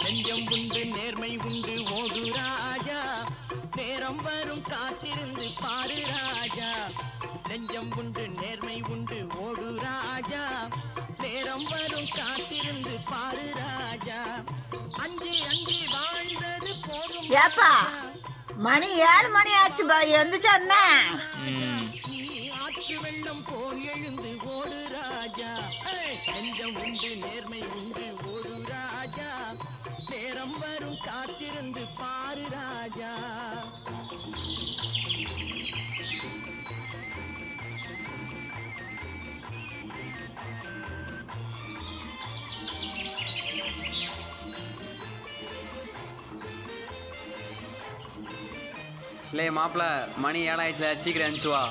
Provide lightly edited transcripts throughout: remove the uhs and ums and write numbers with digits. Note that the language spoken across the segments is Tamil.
நெஞ்சம் உண்டு நேர்மை உண்டு ஓடு ராஜா, நேரம் வரும் காத்திருந்து பாரு ராஜா. நெஞ்சம் உண்டு நேர்மை உண்டு ஓடு ராஜா, நேரம் வரும் காத்திருந்து பாரு ராஜா. அஞ்சி அஞ்சி வாழ்ந்தது போதும். ஏப்பா மணி 7 மணி ஆச்சு பா, எந்திரிச்சா நீ ஆற்று வெள்ளம் போல் எழுந்து ஓடு ராஜா. நெஞ்சம் உண்டு நேர்மை உண்டு ஓடு ராஜா, நேரம் வரும் காத்திருந்து பாரு ராஜா. இல்லை மாப்பிள்ள மணி 7 ஆயிடுச்சுல, சீக்கிரம் அனுப்பிச்சு வா.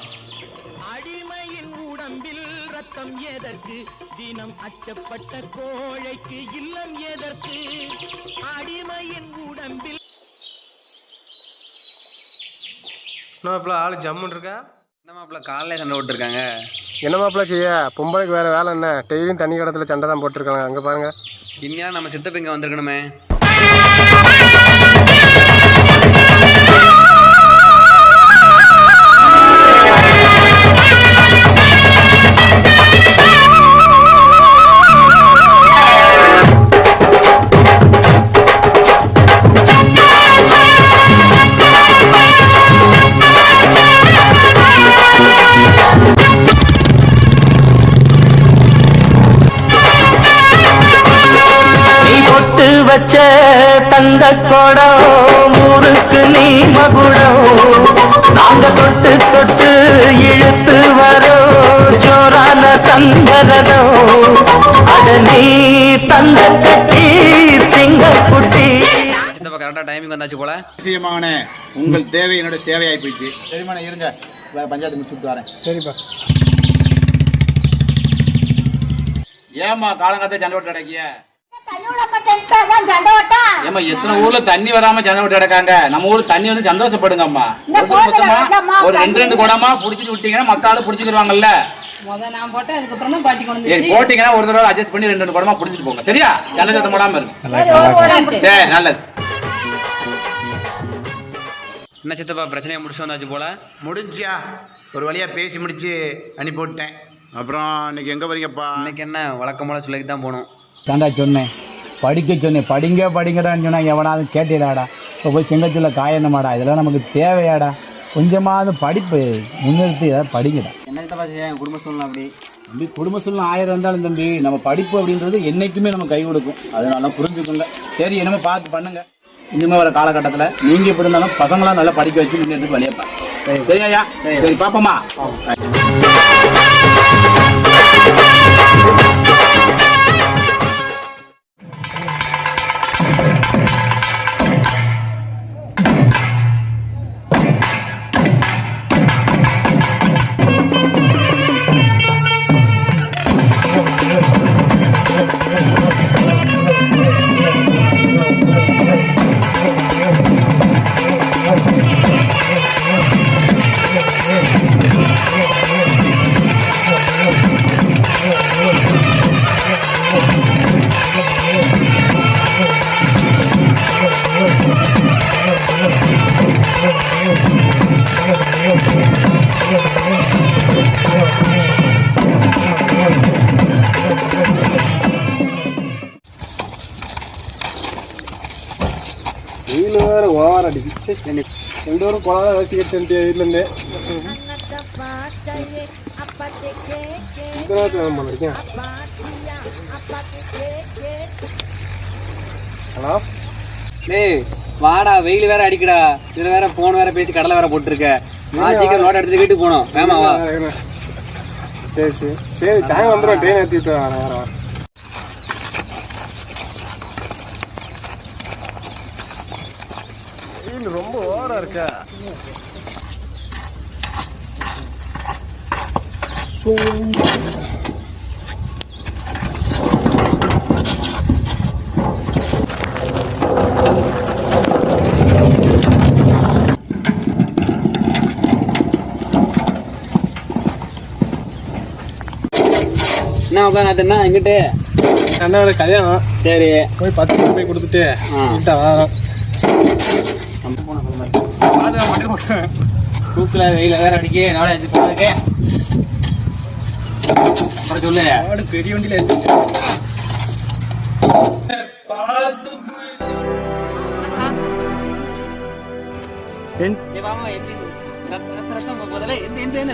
அடிமையின் உடம்பில் ரத்தம் எதற்கு, தினம் அச்சப்பட்ட கோழைக்கு இல்லம் எதற்கு. அடிமையின் உடம்பில் என்ன மாப்பிள்ள ஆளு ஜம்முன்னு இருக்கா? என்ன மாப்பிள்ள காலையில சண்டை போட்டுருக்காங்க? என்ன மாப்பிள்ள செய்ய, பொம்பளைக்கு வேறு வேலை என்ன? டெய்லியும் தண்ணி கடத்துல சண்டை தான் போட்டிருக்காங்க. அங்கே பாருங்க, இன்னும் நம்ம சித்தப்ப இங்கே வந்திருக்கணுமே. வச்ச தந்த கொடம் ஊருக்கு நீ மகுடம், நாங்க தொட்டு தொட்டு இழுத்து வரோம் ஜோரான தந்தரதம். அட நீ தந்த கட்டி சிங்க குட்டி. சித்தப்பா கரெக்டாக டைமிங் வந்தாச்சு போல. நிச்சயமான உங்கள் தேவை என்னோட சேவையாகி போயிடுச்சு. சரிமான இருங்க, பஞ்சாயத்து முடிச்சுட்டு வரேன். சரிப்பா. ஏமா காலங்காத்த சண்டை போட்டு கிடக்கிய? ஏமா எத்தனை ஊர்ல தண்ணி வராம சண்டை போட்டு கிடக்காங்க. நம்ம ஊர்ல தண்ணி வந்து சந்தோஷப்படுங்க அம்மா. ஒரு 2 குடமா புடிச்சிட்டு விட்டீங்கன்னா மத்த ஆளு புடிச்சுக்கிடுவாங்கல்ல. சரி போட்டீங்கன்னா ஒரு தடவை அட்ஜஸ்ட் பண்ணி 2 குடமா புடிச்சிட்டு போங்க. சரியா? சண்டை சத்தம் போடாம இருக்கு. சரி நல்லது. என்ன சித்தப்பா பிரச்சனையை முடிச்சு வந்தாச்சு போல. முடிஞ்சியா? ஒரு வழியா பேசி முடிச்சு அனுப்பி போட்டேன். அப்புறம் இன்னைக்கு எங்க வரீங்கப்பா? இன்னைக்கு என்ன வழக்கம் போல சொல்லிக்கு தான் போகணும். தாண்டா சொன்னேன், படிக்க சொன்னேன். படிங்கடான்னு சொன்னா எவனாவது கேட்டிடாடா. இப்போ போய் செங்கச்சூரில் காயணுமாடா? இதெல்லாம் நமக்கு தேவையாடா? கொஞ்சமாவது படிப்பு முன்னிறுத்தி ஏதாவது படிங்கடா. என்ன சித்தப்பா செய்ய, குடும்ப சூழ்நிலை அப்படி. தம்பி குடும்ப சூழ்நிலை 1000 இருந்தாலும் தம்பி, நம்ம படிப்பு அப்படின்றது என்றைக்குமே நம்ம கை கொடுக்கும். அதனால புரிஞ்சுக்கோங்க. சரி என்னமோ பார்த்து பண்ணுங்க. இனிமேல் வர காலகட்டத்தில் நீங்கள் எப்படி இருந்தாலும் பசங்களாம் நல்லா படிக்க வச்சு முன்னேறதுக்கு வழியப்பா. சரியா? சரி பாப்போமா? வெயில் வேறு ஓவர் அடிச்சு. 2 பேரும் குழந்தை வச்சுக்கிட்டு வீட்டிலேருந்து இருக்கேன். ஹலோ டேய் வாடா, வெயில் வேற அடிக்கடா. இதுல வேற போன் வேற பேசி கடலை வேற போட்டுருக்க. சீக்கிரம் நோட் எடுத்து வீட்டுக்கு போகணும். வேமா வா. சரி சரி சரி, சாயம் வந்துடும். ட்ரெயின் ஏற்றிட்டு வரேன். வெயில் ரொம்ப ஓவரா இருக்கா. மாப்பிள்ள நாத்துனா எங்கிட்டு அண்ணாவோட கல்யாணம். சரி போய் 10 மணி போய் கொடுத்துட்டு வீட்டை வரோம். தூக்கில வெயில வேற அடிக்க நாளை அடிச்சு போறதுக்கு அப்புறம் சொல்லு. பெரிய வண்டியில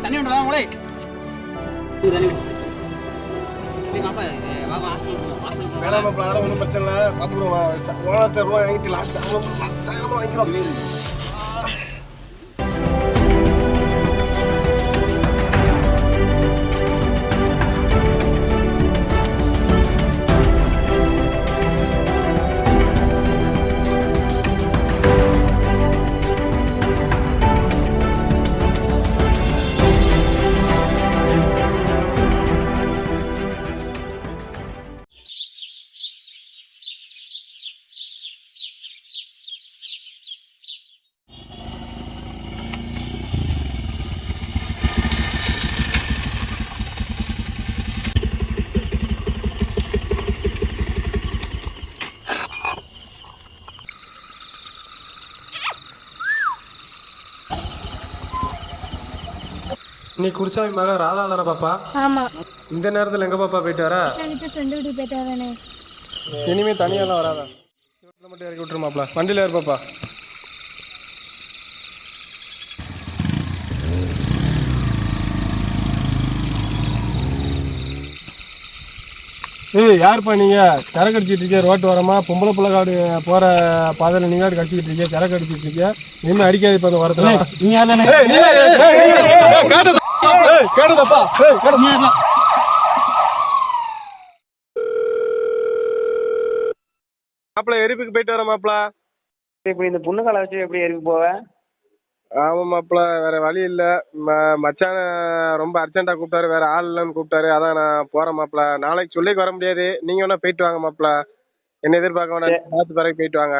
தண்ணி உண்டு வாங்க வேணாம் மாப்பிள்ள, அதெல்லாம் ஒன்றும் பிரச்சனை இல்லை, பார்த்துக்குறோம். ஓனர்கிட்ட ரூபா வாங்கிட்டு லாஸ்ட் வாங்கிக்கிறோம். நீ குருசாமி மக ராதா தானே பாப்பா? ஆமா. இந்த நேரத்தில் எங்க பாப்பா போயிட்டு வரா? ஃப்ரெண்டு வீட்டுக்கு போயிட்டு வரேனே. இனிமே தனியாலாம் வராதா? வீட்டில் மட்டும் இறக்கி விட்டுருமாப்ல. வண்டியில் ஏறு பாப்பா. ஏய் யாருப்பா நீங்க? கரை கடிச்சிட்டு இருக்கீங்க ரோட்டு வரமா? பொம்பளை பிள்ளை காடு போற பாதையில நீங்க கடிச்சிக்கிட்டு இருக்கீங்க, கரை கடிச்சிட்டு இருக்கீங்க. இனிமே அடிக்காது இப்ப அந்த வரத்துல. மாப்பிள்ள எரிப்புக்கு போயிட்டு வர மாப்பிள்ள. இப்படி இந்த பொண்ணு காலை வச்சு எப்படி எரிப்பு போவேன்? ஆமா மாப்பிள்ள, வேற வழி இல்ல. மச்சான ரொம்ப அர்ஜென்டா கூப்பிட்டாரு, வேற ஆள் இல்லைன்னு கூப்பிட்டாரு. அதான் நான் போறேன் மாப்பிள்ள. நாளைக்கு சொல்லிக்கு வர முடியாது, நீங்க வேணா போயிட்டு வாங்க மாப்பிள்ள. என்ன எதிர்பார்க்க வேணாம், பார்த்து பிறகு போயிட்டு வாங்க.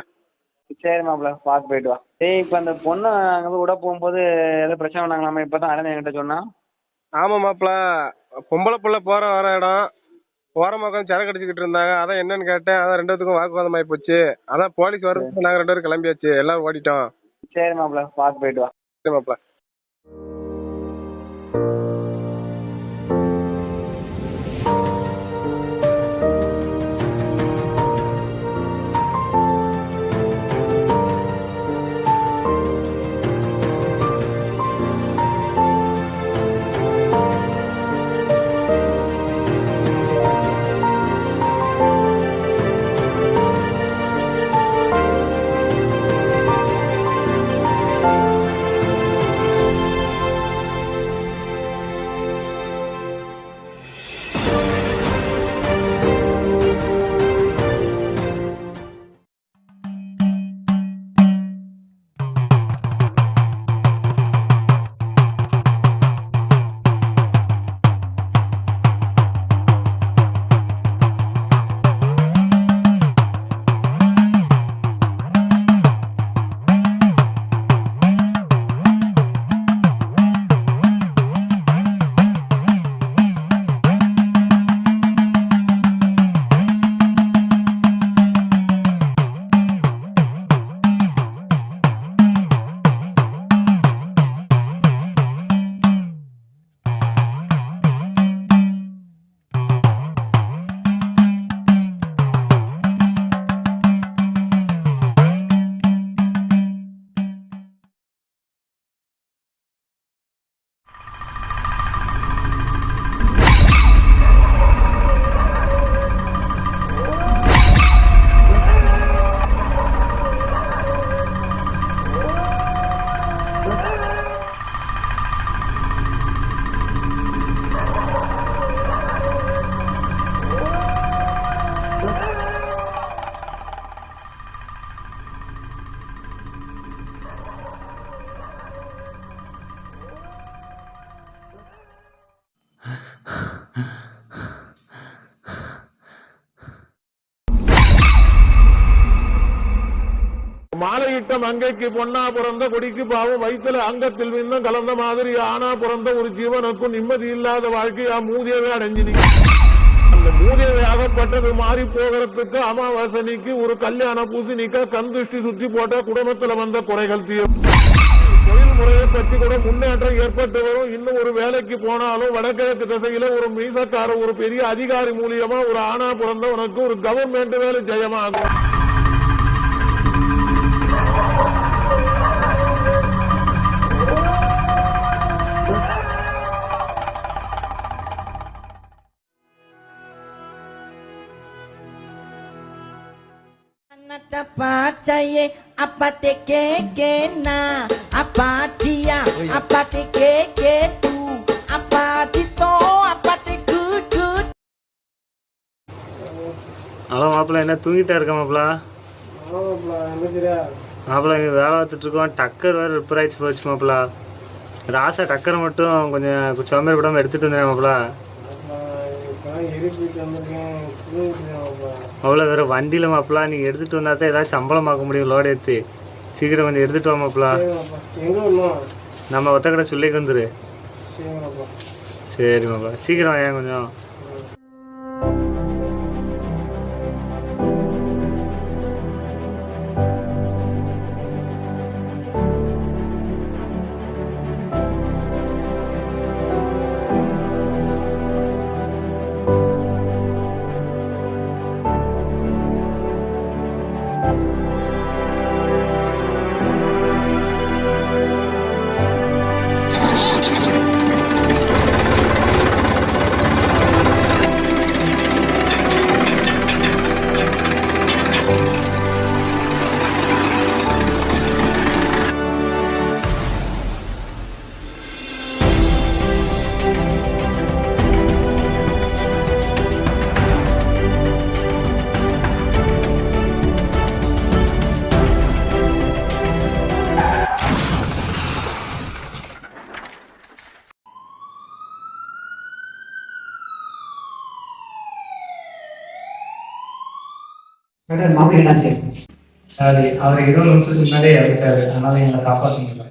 சரி மாப்பிள்ள, பார்த்து போயிட்டு வா. ஏய் இப்போ அந்த பொண்ணு அங்கே போய் விட போகும்போது ஏதோ பிரச்சனை பண்ணாங்களாமா, இப்போ தான் அண்ணன் என்கிட்ட சொன்னா. ஆமா மாப்பிள்ள, பொம்பளை புள்ள போற வர இடம் ஓரமாக உட்காந்து சரக்கு அடிச்சுக்கிட்டு இருந்தாங்க. அதான் என்னன்னு கேட்டேன். அதான் ரெண்டு பேத்துக்கும் வாக்குவாதம் ஆகி போச்சு. அதான் போலீஸ் வரதுக்கு நாங்கள் 2 பேரும் கிளம்பியாச்சு, எல்லாரும் ஓடிட்டோம். சரி மாப்பிள்ள, பார்த்து போயிட்டு வா. சரி மாப்பிள்ள. மாலையிட்ட மங்கைக்கு பொன்னா பிறந்த கொடிக்கு பாவம் வயிற்றுல அங்கத்தில் விண்ணும் கலந்த மாதிரி ஆனா பிறந்த ஒரு ஜீவனுக்கும் நிம்மதி இல்லாத வாழ்க்கையா மூதியவே அடைஞ்சு ஊதியாகப்பட்டது மாறி போகிறதுக்கு அமாவாசனிக்கு ஒரு கல்யாண பூசணிக்க கந்துஷ்டி சுத்தி போட்ட குடும்பத்துல வந்த குறைகள் தீரும். தொழில் முறையை பற்றி கூட முன்னேற்றம் ஏற்பட்டு வரும். இன்னும் ஒரு வேலைக்கு போனாலும் வடகிழக்கு திசையில ஒரு மீசக்கார ஒரு பெரிய அதிகாரி மூலியமா ஒரு ஆணா பிறந்தவனுக்கு ஒரு கவர்மெண்ட் வேலை ஜெயமாகும். Pacaye apate keke na apatia apate keke tu apatito apate good good. Hello மாப்பிள்ள, என்ன தூங்கிட்டா இருக்க மாப்பிள்ள? மாப்பிள்ள இங்கே வேலை பார்த்துட்டு இருக்கோம். டக்கர் வேறு ரிப்பேர் ஆகிடுச்சு போச்சு மாப்பிள்ள. ராசா டக்கரை மட்டும் கொஞ்சம் சோம்பேறி விடாமல் எடுத்துகிட்டு வந்தேன் மாப்பிள்ள. அவ்வளோ வேறு வண்டியில் மாப்பிள்ள, நீங்கள் எடுத்துகிட்டு வந்தால் தான் ஏதாச்சும் சம்பளம் பார்க்க முடியும். லோடு ஏற்றி சீக்கிரம் கொஞ்சம் எடுத்துகிட்டு வா மாப்பிள்ள. நம்ம ஒத்தக்கடை சொல்லிக்கு வந்துரு. சரி மாப்பிள்ள, சீக்கிரம் ஏன் கொஞ்சம். மாப்பிள்ளை என்னாச்சு? சாரி, அவர் 20 நிமிஷத்துக்கு முன்னாடியே இறந்துட்டாரு. அதனால எங்களை காப்பாற்ற முடியல.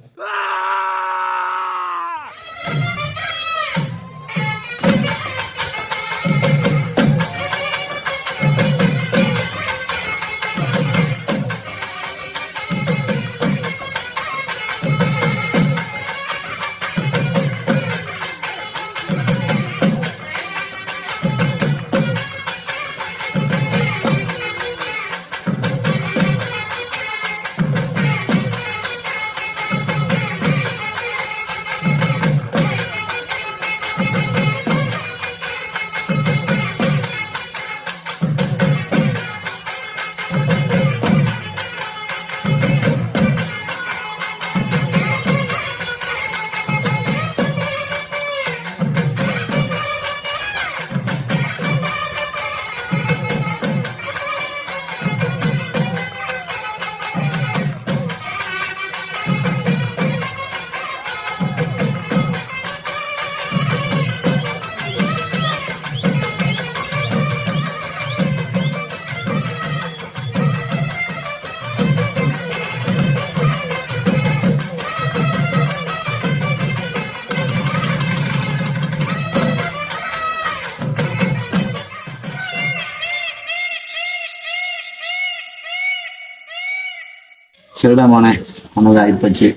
சரிடா மோனே, உனக்கு ஆகிப்போச்சு.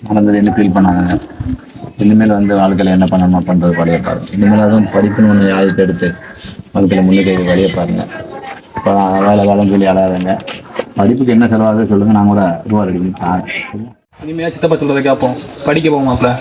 நடந்தது என்ன ஃபீல் பண்ணாங்க. இனிமேல் வந்து வாழ்க்கையில் என்ன பண்ணணுமா பண்ணுறது வழியை பாருங்க. இனிமேல் அதுவும் படிப்புன்னு ஒன்று ஆயுதத்தை எடுத்து வாழ்க்கையில் முன்னுக்கு வழியை பாருங்க. இப்போ வேலை சொல்லி அழாதுங்க. படிப்புக்கு என்ன செலவாக சொல்லுங்கள், நான் கூட ரூபா ரெடி பண்ணி தாரேன். இனிமேல் சித்தப்பா சொல்றதை கேட்போம். படிக்க போவோம் மாப்பிள்ள.